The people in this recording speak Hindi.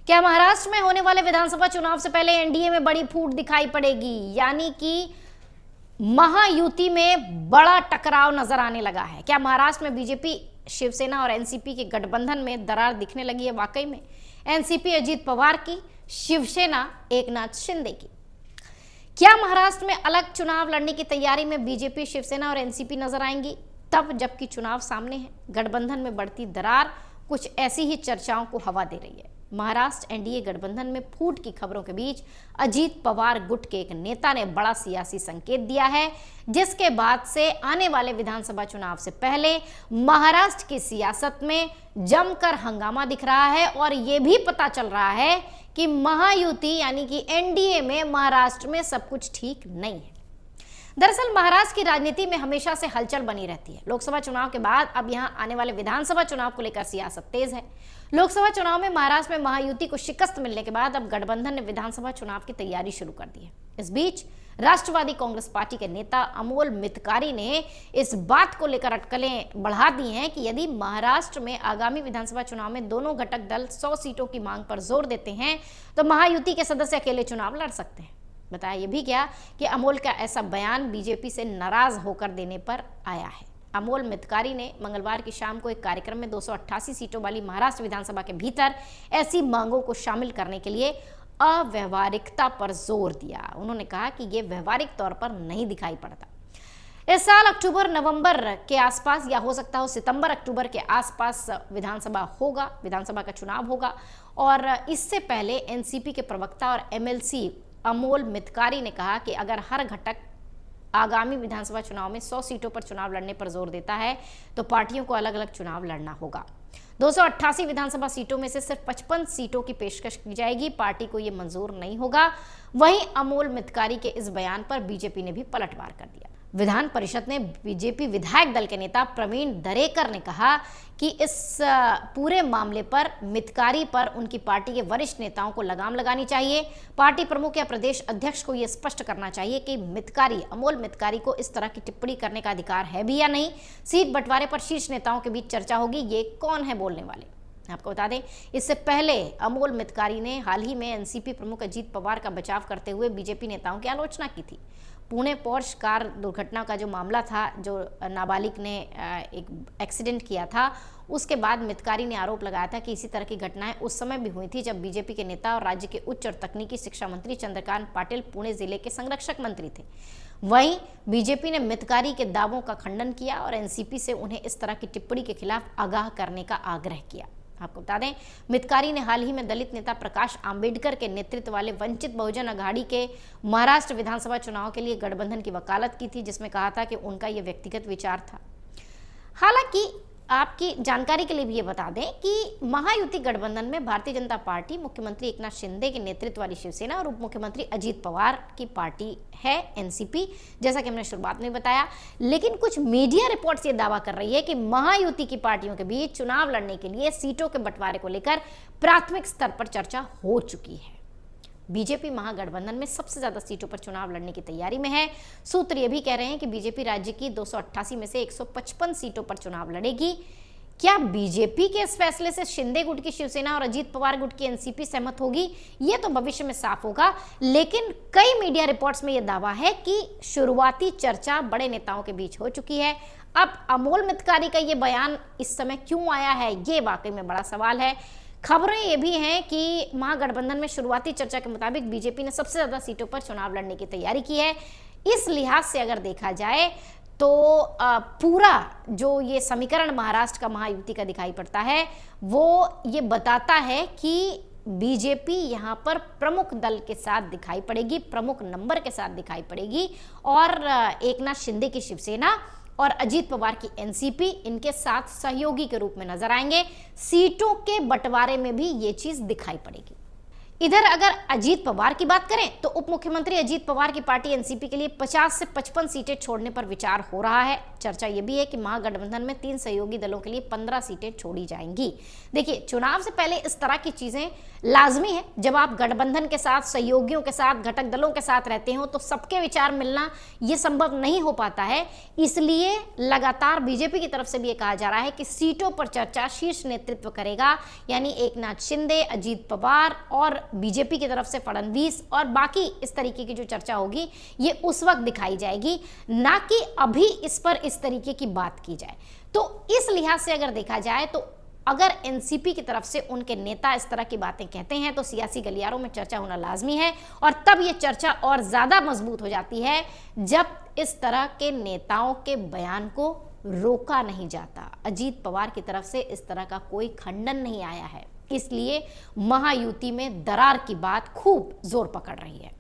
क्या महाराष्ट्र में होने वाले विधानसभा चुनाव से पहले एनडीए में बड़ी फूट दिखाई पड़ेगी, यानी कि महायुति में बड़ा टकराव नजर आने लगा है। क्या महाराष्ट्र में बीजेपी, शिवसेना और एनसीपी के गठबंधन में दरार दिखने लगी है? वाकई में एनसीपी अजीत पवार की, शिवसेना एकनाथ शिंदे की। क्या महाराष्ट्र में अलग चुनाव लड़ने की तैयारी में बीजेपी, शिवसेना और एनसीपी नजर आएंगी, तब जबकि चुनाव सामने है? गठबंधन में बढ़ती दरार कुछ ऐसी ही चर्चाओं को हवा दे रही है। महाराष्ट्र एनडीए गठबंधन में फूट की खबरों के बीच अजीत पवार गुट के एक नेता ने बड़ा सियासी संकेत दिया है, जिसके बाद से आने वाले विधानसभा चुनाव से पहले महाराष्ट्र की सियासत में जमकर हंगामा दिख रहा है और यह भी पता चल रहा है कि महायुति यानी कि एनडीए में महाराष्ट्र में सब कुछ ठीक नहीं है। दरअसल महाराष्ट्र की राजनीति में हमेशा से हलचल बनी रहती है। लोकसभा चुनाव के बाद अब यहां आने वाले विधानसभा चुनाव को लेकर सियासत तेज है। लोकसभा चुनाव में महाराष्ट्र में महायुति को शिकस्त मिलने के बाद अब गठबंधन ने विधानसभा चुनाव की तैयारी शुरू कर दी है। इस बीच राष्ट्रवादी कांग्रेस पार्टी के नेता अमोल मितकारी ने इस बात को लेकर अटकलें बढ़ा दी हैं कि यदि महाराष्ट्र में आगामी विधानसभा चुनाव में दोनों घटक दल 100 सीटों की मांग पर जोर देते हैं तो महायुति के सदस्य अकेले चुनाव लड़ सकते हैं। बताया ये भी क्या कि अमोल का ऐसा बयान बीजेपी से नाराज होकर देने पर आया है। अमोल मितकारी ने मंगलवार की शाम को एक कार्यक्रम में 288 सीटों वाली महाराष्ट्र विधानसभा के भीतर ऐसी मांगों को शामिल करने के लिए अव्यवहारिकता पर जोर दिया। उन्होंने कहा कि यह व्यवहारिक तौर पर नहीं दिखाई पड़ता। इस साल अक्टूबर-नवंबर के आसपास या हो सकता हो सितंबर-अक्टूबर के आसपास विधानसभा का चुनाव होगा और इससे पहले एनसीपी के प्रवक्ता और एमएलसी अमोल मितकारी ने कहा कि अगर हर घटक आगामी विधानसभा चुनाव में 100 सीटों पर चुनाव लड़ने पर जोर देता है तो पार्टियों को अलग अलग चुनाव लड़ना होगा। 288 विधानसभा सीटों में से सिर्फ 55 सीटों की पेशकश की जाएगी। पार्टी को यह मंजूर नहीं होगा। वहीं अमोल मितकारी के इस बयान पर बीजेपी ने भी पलटवार कर दिया। विधान परिषद में बीजेपी विधायक दल के नेता प्रवीण दरेकर ने कहा कि इस पूरे मामले पर मितकारी पर उनकी पार्टी के वरिष्ठ नेताओं को लगाम लगानी चाहिए। पार्टी प्रमुख या प्रदेश अध्यक्ष को यह स्पष्ट करना चाहिए कि अमोल मितकारी को इस तरह की टिप्पणी करने का अधिकार है भी या नहीं। सीट बंटवारे पर शीर्ष नेताओं के बीच चर्चा होगी। ये कौन है बोलने वाले? आपको बता दें, इससे पहले अमोल मितकारी ने हाल ही में एनसीपी प्रमुख अजीत पवार का बचाव करते हुए बीजेपी नेताओं की आलोचना की थी। पुणे पोर्श कार दुर्घटना का जो मामला था, जो नाबालिग ने एक एक्सीडेंट किया था, उसके बाद मितकारी ने आरोप लगाया था कि इसी तरह की घटनाएं उस समय भी हुई थी जब बीजेपी के नेता और राज्य के उच्च और तकनीकी शिक्षा मंत्री चंद्रकांत पाटिल पुणे जिले के संरक्षक मंत्री थे। वहीं बीजेपी ने मितकारी के दावों का खंडन किया और एनसीपी से उन्हें इस तरह की टिप्पणी के खिलाफ आगाह करने का आग्रह किया। आपको बता दें, मितकारी ने हाल ही में दलित नेता प्रकाश आंबेडकर के नेतृत्व वाले वंचित बहुजन अघाड़ी के महाराष्ट्र विधानसभा चुनाव के लिए गठबंधन की वकालत की थी, जिसमें कहा था कि उनका यह व्यक्तिगत विचार था। हालांकि आपकी जानकारी के लिए भी ये बता दें कि महायुति गठबंधन में भारतीय जनता पार्टी, मुख्यमंत्री एकनाथ शिंदे के नेतृत्व वाली शिवसेना और उप मुख्यमंत्री अजीत पवार की पार्टी है एनसीपी, जैसा कि हमने शुरुआत में बताया। लेकिन कुछ मीडिया रिपोर्ट्स ये दावा कर रही है कि महायुति की पार्टियों के बीच चुनाव लड़ने के लिए सीटों के बंटवारे को लेकर प्राथमिक स्तर पर चर्चा हो चुकी है। बीजेपी महागठबंधन में सबसे ज्यादा सीटों पर चुनाव लड़ने की तैयारी में है। सूत्र ये भी कह रहे हैं कि बीजेपी राज्य की 288 में से 155 सीटों पर चुनाव लड़ेगी। क्या बीजेपी के इस फैसले से शिंदे गुट की शिवसेना और अजीत पवार गुट की एनसीपी सहमत होगी? ये तो भविष्य में साफ होगा। लेकिन कई मीडिया रिपोर्ट्स में यह दावा है कि शुरुआती चर्चा बड़े नेताओं के बीच हो चुकी है। अब अमोल मितकारी का यह बयान इस समय क्यों आया है, ये वाकई में बड़ा सवाल है। खबरें ये भी हैं कि महागठबंधन में शुरुआती चर्चा के मुताबिक बीजेपी ने सबसे ज्यादा सीटों पर चुनाव लड़ने की तैयारी की है। इस लिहाज से अगर देखा जाए तो पूरा जो ये समीकरण महाराष्ट्र का महायुति का दिखाई पड़ता है, वो ये बताता है कि बीजेपी यहाँ पर प्रमुख दल के साथ दिखाई पड़ेगी, प्रमुख नंबर के साथ दिखाई पड़ेगी और एकनाथ शिंदे की शिवसेना और अजीत पवार की एनसीपी इनके साथ सहयोगी के रूप में नजर आएंगे। सीटों के बंटवारे में भी ये चीज दिखाई पड़ेगी। इधर अगर अजीत पवार की बात करें तो उप मुख्यमंत्री अजीत पवार की पार्टी एनसीपी के लिए 50 से 55 सीटें छोड़ने पर विचार हो रहा है। चर्चा यह भी है कि महागठबंधन में 3 सहयोगी दलों के लिए 15 सीटें छोड़ी जाएंगी। देखिए, चुनाव से पहले इस तरह की चीजें लाजमी है। जब आप गठबंधन के साथ, सहयोगियों के साथ, घटक दलों के साथ रहते हो तो सबके विचार मिलना यह संभव नहीं हो पाता है। इसलिए लगातार बीजेपी की तरफ से भी यह कहा जा रहा है कि सीटों पर चर्चा शीर्ष नेतृत्व करेगा, यानी एकनाथ शिंदे, अजीत पवार और बीजेपी की तरफ से फडणवीस और बाकी इस तरीके की जो चर्चा होगी ये उस वक्त दिखाई जाएगी, ना कि अभी इस पर इस तरीके की बात की जाए। तो इस लिहाज से अगर देखा जाए तो अगर एनसीपी की तरफ से उनके नेता इस तरह की बातें कहते हैं तो सियासी गलियारों में चर्चा होना लाजमी है, और तब यह चर्चा और ज्यादा मजबूत हो जाती है जब इस तरह के नेताओं के बयान को रोका नहीं जाता। अजीत पवार की तरफ से इस तरह का कोई खंडन नहीं आया है, इसलिए महायुति में दरार की बात खूब जोर पकड़ रही है।